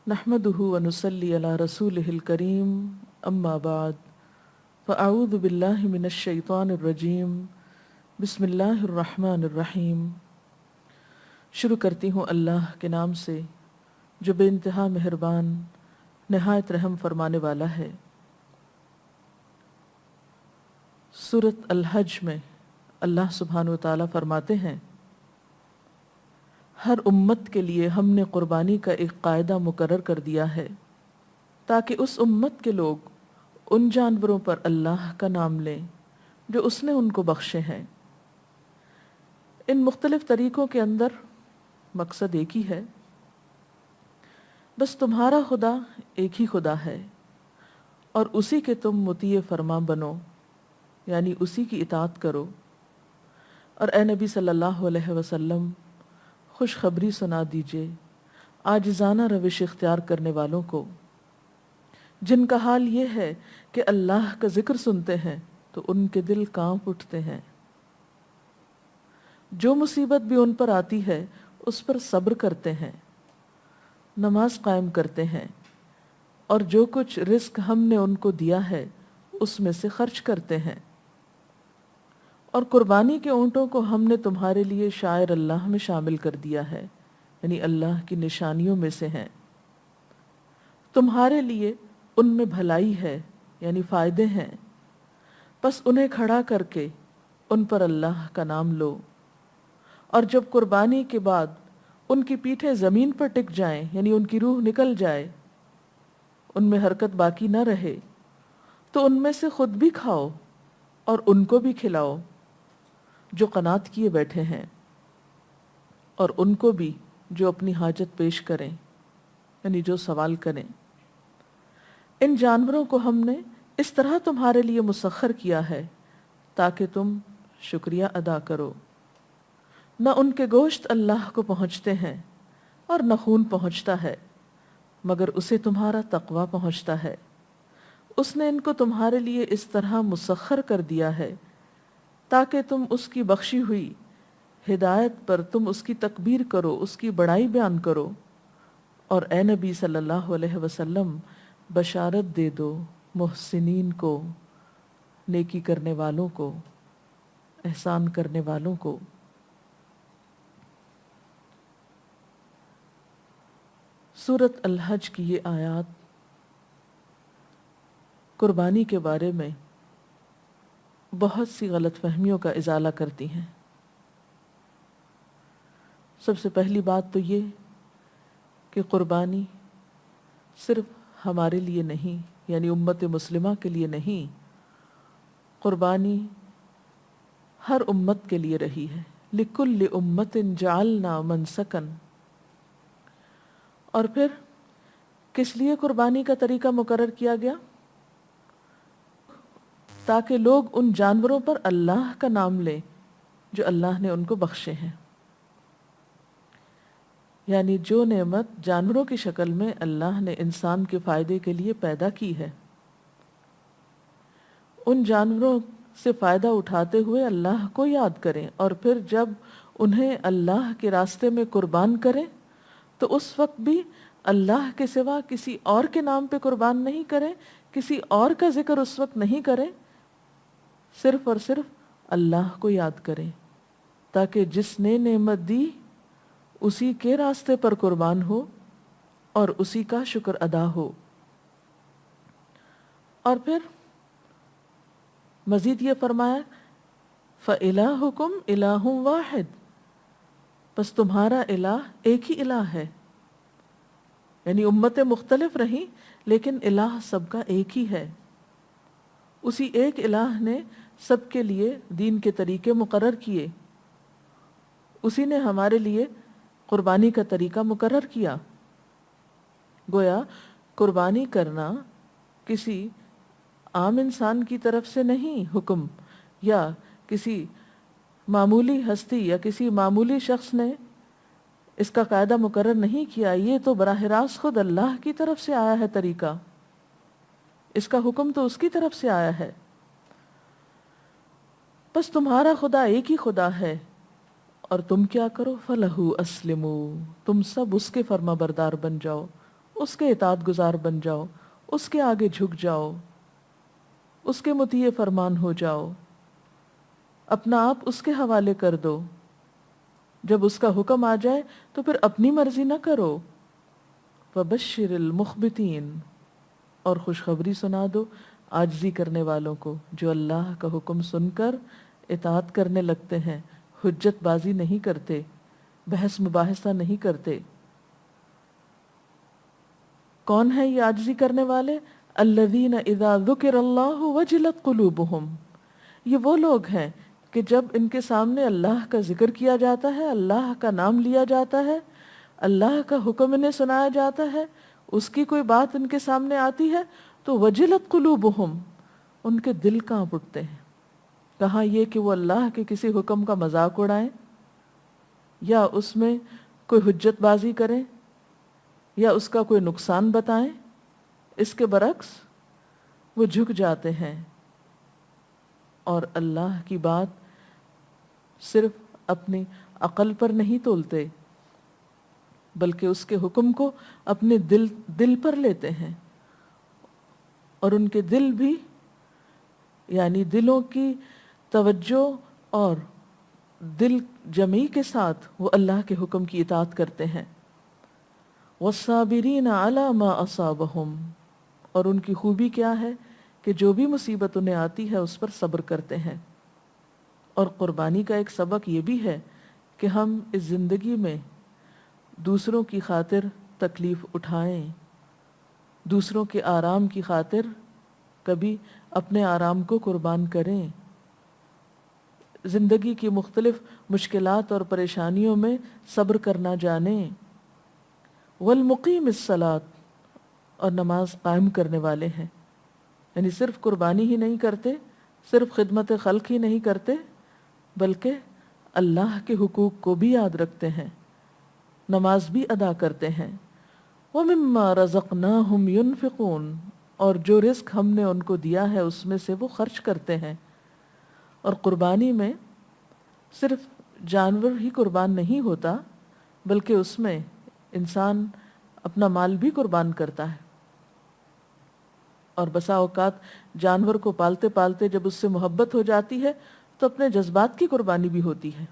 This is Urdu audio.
نحمدہ ونصلی علی رسولہ الکریم اما بعد فاعوذ باللہ من الشیطان الرجیم بسم اللہ الرحمن الرحیم۔ شروع کرتی ہوں اللہ کے نام سے جو بے انتہا مہربان نہایت رحم فرمانے والا ہے۔ سورۃ الحج میں اللہ سبحانہ وتعالیٰ فرماتے ہیں، ہر امت کے لیے ہم نے قربانی کا ایک قاعدہ مقرر کر دیا ہے تاکہ اس امت کے لوگ ان جانوروں پر اللہ کا نام لیں جو اس نے ان کو بخشے ہیں۔ ان مختلف طریقوں کے اندر مقصد ایک ہی ہے، بس تمہارا خدا ایک ہی خدا ہے اور اسی کے تم مطیع فرما بنو، یعنی اسی کی اطاعت کرو۔ اور اے نبی صلی اللہ علیہ وسلم خوشخبری سنا دیجئے عاجزانہ روش اختیار کرنے والوں کو، جن کا حال یہ ہے کہ اللہ کا ذکر سنتے ہیں تو ان کے دل کانپ اٹھتے ہیں۔ جو مصیبت بھی ان پر آتی ہے اس پر صبر کرتے ہیں، نماز قائم کرتے ہیں، اور جو کچھ رزق ہم نے ان کو دیا ہے اس میں سے خرچ کرتے ہیں۔ اور قربانی کے اونٹوں کو ہم نے تمہارے لیے شعائر اللہ میں شامل کر دیا ہے، یعنی اللہ کی نشانیوں میں سے ہیں۔ تمہارے لیے ان میں بھلائی ہے، یعنی فائدے ہیں، پس انہیں کھڑا کر کے ان پر اللہ کا نام لو۔ اور جب قربانی کے بعد ان کی پیٹھیں زمین پر ٹک جائیں، یعنی ان کی روح نکل جائے، ان میں حرکت باقی نہ رہے، تو ان میں سے خود بھی کھاؤ اور ان کو بھی کھلاؤ جو قناعت کیے بیٹھے ہیں، اور ان کو بھی جو اپنی حاجت پیش کریں، یعنی جو سوال کریں۔ ان جانوروں کو ہم نے اس طرح تمہارے لیے مسخر کیا ہے تاکہ تم شکریہ ادا کرو۔ نہ ان کے گوشت اللہ کو پہنچتے ہیں اور نہ خون پہنچتا ہے، مگر اسے تمہارا تقوی پہنچتا ہے۔ اس نے ان کو تمہارے لیے اس طرح مسخر کر دیا ہے تاکہ تم اس کی بخشی ہوئی ہدایت پر تم اس کی تکبیر کرو، اس کی بڑائی بیان کرو۔ اور اے نبی صلی اللہ علیہ وسلم بشارت دے دو محسنین کو، نیکی کرنے والوں کو، احسان کرنے والوں کو۔ سورۃ الحج کی یہ آیات قربانی کے بارے میں بہت سی غلط فہمیوں کا ازالہ کرتی ہیں۔ سب سے پہلی بات تو یہ کہ قربانی صرف ہمارے لیے نہیں، یعنی امت مسلمہ کے لیے نہیں، قربانی ہر امت کے لیے رہی ہے۔ لِكُلِّ أُمَّةٍ جَعَلْنَا مَنْسَكًا۔ اور پھر کس لیے قربانی کا طریقہ مقرر کیا گیا؟ تاکہ لوگ ان جانوروں پر اللہ کا نام لیں جو اللہ نے ان کو بخشے ہیں، یعنی جو نعمت جانوروں کی شکل میں اللہ نے انسان کے فائدے کے لیے پیدا کی ہے، ان جانوروں سے فائدہ اٹھاتے ہوئے اللہ کو یاد کریں، اور پھر جب انہیں اللہ کے راستے میں قربان کریں تو اس وقت بھی اللہ کے سوا کسی اور کے نام پہ قربان نہیں کریں، کسی اور کا ذکر اس وقت نہیں کریں، صرف اور صرف اللہ کو یاد کریں، تاکہ جس نے نعمت دی اسی کے راستے پر قربان ہو اور اسی کا شکر ادا ہو۔ اور پھر مزید یہ فرمایا فَإِلَٰهُكُمْ إِلَٰهٌ وَاحِدٌ، بس تمہارا الہ ایک ہی الہ ہے، یعنی امتیں مختلف رہیں لیکن الہ سب کا ایک ہی ہے۔ اسی ایک الہ نے سب کے لیے دین کے طریقے مقرر کیے، اسی نے ہمارے لیے قربانی کا طریقہ مقرر کیا۔ گویا قربانی کرنا کسی عام انسان کی طرف سے نہیں حکم، یا کسی معمولی ہستی یا کسی معمولی شخص نے اس کا قاعدہ مقرر نہیں کیا، یہ تو براہ راست خود اللہ کی طرف سے آیا ہے طریقہ، اس کا حکم تو اس کی طرف سے آیا ہے۔ بس تمہارا خدا ایک ہی خدا ہے، اور تم کیا کرو فَلَهُ أَسْلِمُوا، تم سب اس کے فرما بردار بن جاؤ، اس کے اطاعت گزار بن جاؤ، اس کے آگے جھک جاؤ، اس کے مطیع فرمان ہو جاؤ، اپنا آپ اس کے حوالے کر دو۔ جب اس کا حکم آ جائے تو پھر اپنی مرضی نہ کرو۔ فبشر المخبتین، اور خوشخبری سنا دو عاجزی کرنے والوں کو، جو اللہ کا حکم سن کر اطاعت کرنے لگتے ہیں، حجت بازی نہیں کرتے، بحث مباحثہ نہیں کرتے۔ کون ہے یہ عاجزی کرنے والے؟ الذین اذا ذکر اللہ وجلت قلوبہم، یہ وہ لوگ ہیں کہ جب ان کے سامنے اللہ کا ذکر کیا جاتا ہے، اللہ کا نام لیا جاتا ہے، اللہ کا حکم انہیں سنایا جاتا ہے، اس کی کوئی بات ان کے سامنے آتی ہے تو وجلت قلوبہم، ان کے دل کانپ اٹھتے ہیں۔ کہاں یہ کہ وہ اللہ کے کسی حکم کا مذاق اڑائیں یا اس میں کوئی حجت بازی کریں یا اس کا کوئی نقصان بتائیں، اس کے برعکس وہ جھک جاتے ہیں اور اللہ کی بات صرف اپنی عقل پر نہیں تولتے بلکہ اس کے حکم کو اپنے دل پر لیتے ہیں، اور ان کے دل بھی، یعنی دلوں کی توجہ اور دل جمعی کے ساتھ وہ اللہ کے حکم کی اطاعت کرتے ہیں۔ وَالصَّابِرِينَ عَلَى مَا أَصَابَهُمْ، اور ان کی خوبی کیا ہے کہ جو بھی مصیبت انہیں آتی ہے اس پر صبر کرتے ہیں۔ اور قربانی کا ایک سبق یہ بھی ہے کہ ہم اس زندگی میں دوسروں کی خاطر تکلیف اٹھائیں، دوسروں کے آرام کی خاطر کبھی اپنے آرام کو قربان کریں، زندگی کی مختلف مشکلات اور پریشانیوں میں صبر کرنا جانیں۔ والمقیم الصلاۃ، اور نماز قائم کرنے والے ہیں، یعنی صرف قربانی ہی نہیں کرتے، صرف خدمت خلق ہی نہیں کرتے، بلکہ اللہ کے حقوق کو بھی یاد رکھتے ہیں، نماز بھی ادا کرتے ہیں۔ وَمِمَّا رَزَقْنَاهُمْ يُنْفِقُونَ، اور جو رزق ہم نے ان کو دیا ہے اس میں سے وہ خرچ کرتے ہیں۔ اور قربانی میں صرف جانور ہی قربان نہیں ہوتا بلکہ اس میں انسان اپنا مال بھی قربان کرتا ہے، اور بسا اوقات جانور کو پالتے پالتے جب اس سے محبت ہو جاتی ہے تو اپنے جذبات کی قربانی بھی ہوتی ہے۔